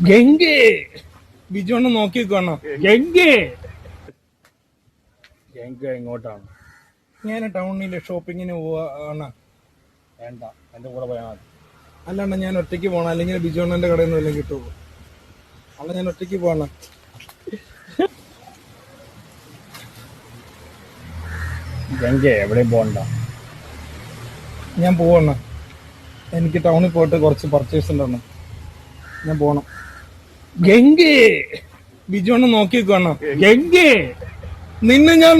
ഗംഗേ ബിജുണ്ണ നോക്കിക്കോണോ ഗംഗേ ഗംഗ എങ്ങോട്ടാണ്? ഞാൻ ടൗണിലെ ഷോപ്പിങ്ങിന് പോവാണ്. വേണ്ട, എന്റെ കൂടെ പോയാൽ മതി. അല്ലാണ്ട് ഞാൻ ഒറ്റയ്ക്ക് പോകണം, അല്ലെങ്കിൽ ബിജുണ്ണന്റെ കടയിൽ നിന്ന് വല്ലതും കിട്ടുമോ? അല്ല, ഞാൻ ഒറ്റയ്ക്ക് പോകണം. ഗംഗ എവിടെയും പോകണ്ട, ഞാൻ പോവണ. എനിക്ക് ടൗണിൽ പോയിട്ട് കുറച്ച് പർച്ചേസ് ഉണ്ടെന്ന്, ഞാൻ പോണം. ഗംഗേ ബിജുണ്ണ നോക്കിക്കോണോ ഗംഗേ, നിന്നെ ഞാൻ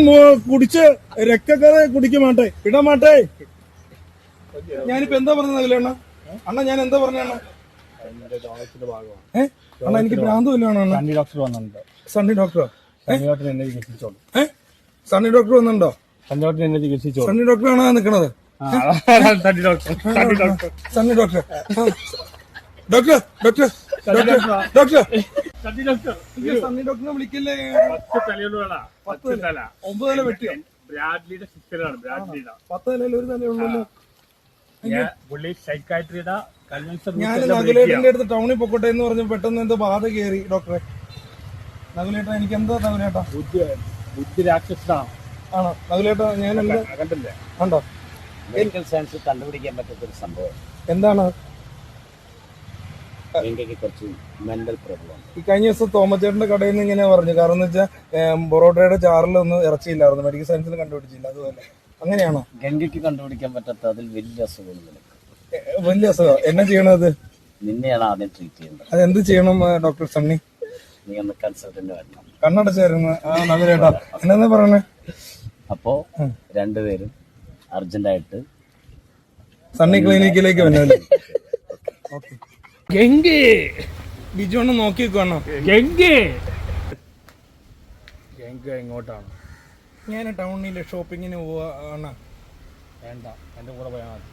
കുടിച്ച് രക്തക്കഥ കുടിക്ക മാട്ടെ, ഇട മാട്ടെ. ഞാനിപ്പോ എന്താ പറഞ്ഞത് അഖിലേണ്ണ? അണ്ണ ഞാൻ എന്താ പറഞ്ഞ അണ്ണ? അണ്ണ എനിക്ക് ഭ്രാന്തമില്ലാണ് അണ്ണ. സണ്ണി ഡോക്ടർ വന്നിട്ടുണ്ടോ? സണ്ണി ഡോക്ടറോ? എന്നെ ചികിത്സിച്ചോളൂ. സണ്ണി ഡോക്ടർ വന്നിട്ടുണ്ടോ? എന്നെ ചികിത്സിച്ചോളൂ. സണ്ണി ഡോക്ടറാണോ നിക്കണത്? Sunny doctor Sunny doctor doctor doctor doctor Sunny ഡോക്ടറിനെ വിളിക്കല്ലേ? 9 തല വെട്ടിയോ? 10 തലയിൽ ഒരു തലയുള്ളല്ലോ. ഞാൻ നകുലേട്ടന്റെ അടുത്ത് ടൗണിൽ പൊക്കോട്ടെ എന്ന് പറഞ്ഞു, പെട്ടെന്ന് എന്തോ ബാധ കയറി ഡോക്ടറെ. നകുലേട്ട എനിക്ക് എന്താ നകുലേട്ട? ബുദ്ധി രാക്ഷസാണ്. ആണോ നകുലേട്ട? ഞാൻ എന്താ കണ്ടോ? മെഡിക്കൽ സയൻസ് കണ്ടുപിടിക്കാൻ പറ്റാത്തൊരു സംഭവം എന്താണ്? കുറച്ച് മെന്റൽ പ്രോബ്ലം. ഈ കഴിഞ്ഞ ദിവസം തോമച്ചേട്ടന്റെ കടയിൽ നിന്ന് ഇങ്ങനെ പറഞ്ഞു. കാരണം എന്ന് വെച്ചാൽ പൊറോട്ടയുടെ ചാറിലൊന്നും ഇറച്ചിയില്ലായിരുന്നു, മെഡിക്കൽ സയൻസിൽ കണ്ടുപിടിച്ചില്ല. അതുപോലെ അങ്ങനെയാണോ? ഗംഗയ്ക്ക് കണ്ടുപിടിക്കാൻ പറ്റാത്ത അതിൽ വലിയ അസുഖം നിനക്ക്. വലിയ അസുഖം? എന്നാ ചെയ്യണത്? നിന്നെയാണ് ആദ്യം ട്രീറ്റ് ചെയ്യേണ്ടത്. അതെന്ത് ചെയ്യണം ഡോക്ടർ സണ്ണി? നീ ഒന്ന് കൺസൾട്ടന്റ് വരണം. കണ്ണടച്ചായിരുന്നു. നല്ലതാ. എന്നാ പറയണേ? അപ്പോ രണ്ടുപേരും അർജന്റായിട്ട് സണ്ണി ക്ലിനിക്കിലേക്ക് വന്നല്ലേ? ഗംഗേ ബിജുണ്ണ നോക്കിക്കോണോ ഗംഗേ. ഗംഗ എങ്ങോട്ടാണ്? ഞാൻ ടൗണിലെ ഷോപ്പിങ്ങിന് പോവാണ്. വേണ്ട, എന്റെ കൂടെ പോയാൽ മതി.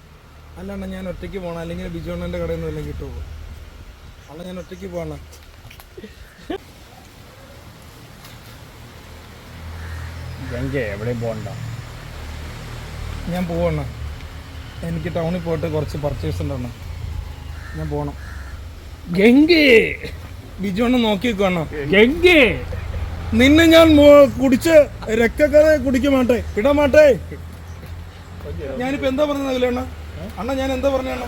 അല്ലാണ്ട് ഞാൻ ഒറ്റയ്ക്ക് പോകണം, അല്ലെങ്കിൽ ബിജുണ്ണന്റെ കടയിൽ നിന്ന് വല്ലതും കിട്ടുമോ? അല്ല, ഞാൻ ഒറ്റയ്ക്ക് പോകണം. ഗംഗ എവിടെയും പോകണ്ട, ഞാൻ പോവണ. എനിക്ക് ടൗണിൽ പോയിട്ട് കുറച്ച് പർച്ചേസ് ഉണ്ടെന്ന്, ഞാൻ പോണം. ഗംഗേ ബിജുണ്ണ നോക്കിക്കോണോ ഗംഗേ, നിന്നെ ഞാൻ കുടിച്ച് രക്തക്കഥ കുടിക്ക മാട്ടെ, ഇട മാട്ടെ. ഞാനിപ്പോ എന്താ പറഞ്ഞത് അഖിലേണ്ണ? അണ്ണ ഞാൻ എന്താ പറഞ്ഞ അണ്ണ?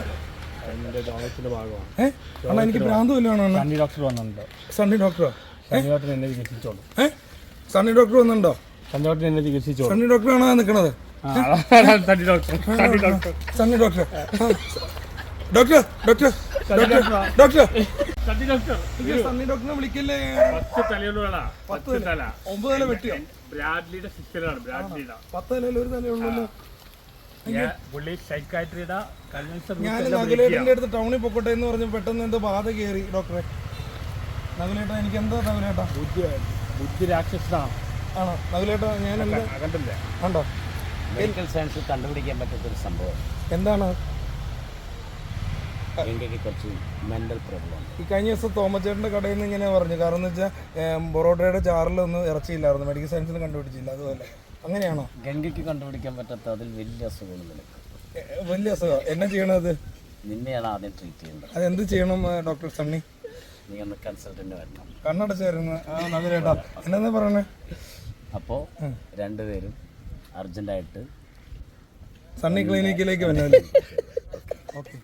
അണ്ണ എനിക്ക് ഭ്രാന്തമില്ലാണ് അണ്ണ. സണ്ണി ഡോക്ടർ വന്നിട്ടുണ്ടോ? സണ്ണി ഡോക്ടറോ? എന്നെ ചികിത്സിച്ചോളൂ. സണ്ണി ഡോക്ടർ വന്നിട്ടുണ്ടോ? എന്നെ ചികിത്സിച്ചോളൂ. സണ്ണി ഡോക്ടറാണോ നിക്കണത്? Sunny doctor Sunny doctor doctor doctor doctor Sunny ഡോക്ടറിനെ വിളിക്കല്ലേ? 10 തല 9 തല വെട്ടിയോ? 10 തലയിൽ ഒരു തലയുള്ളല്ലോ. ഞാൻ നകുലേട്ടന്റെ അടുത്ത് ടൗണിൽ പൊക്കോട്ടെ എന്ന് പറഞ്ഞു, പെട്ടെന്ന് എന്തോ ബാധ കയറി ഡോക്ടറെ. നകുലേട്ട എനിക്ക് എന്താ നകുലേട്ട? ബുദ്ധി രാക്ഷസാണ്. ആണോ നകുലേട്ട? ഞാൻ എന്താ കണ്ടോ? മെഡിക്കൽ സയൻസ് കണ്ടുപിടിക്കാൻ പറ്റാത്തൊരു സംഭവം എന്താണ്? കുറച്ച് മെന്റൽ പ്രോബ്ലം. ഈ കഴിഞ്ഞ ദിവസം തോമച്ചേട്ടന്റെ കടയിൽ നിന്ന് ഇങ്ങനെ പറഞ്ഞു. കാരണം എന്ന് വെച്ചാൽ പൊറോട്ടയുടെ ചാറിലൊന്നും ഇറച്ചിയില്ലായിരുന്നു, മെഡിക്കൽ സയൻസിൽ കണ്ടുപിടിച്ചില്ല. അതുപോലെ അങ്ങനെയാണോ? ഗംഗയ്ക്ക് കണ്ടുപിടിക്കാൻ പറ്റാത്ത അതിൽ വലിയ അസുഖം നിനക്ക്. വലിയ അസുഖം? എന്നാ ചെയ്യണത്? നിന്നെയാണ് ആദ്യം ട്രീറ്റ് ചെയ്യേണ്ടത്. അതെന്ത് ചെയ്യണം ഡോക്ടർ സണ്ണി? നീ ഒന്ന് കൺസൾട്ടന്റ് വരണം. കണ്ണടച്ചായിരുന്നു. നല്ലതാ. എന്നാ പറയണേ? അപ്പോ രണ്ടുപേരും അർജന്റായിട്ട് സണ്ണി ക്ലിനിക്കിലേക്ക് വന്നല്ലേ? ഓക്കെ.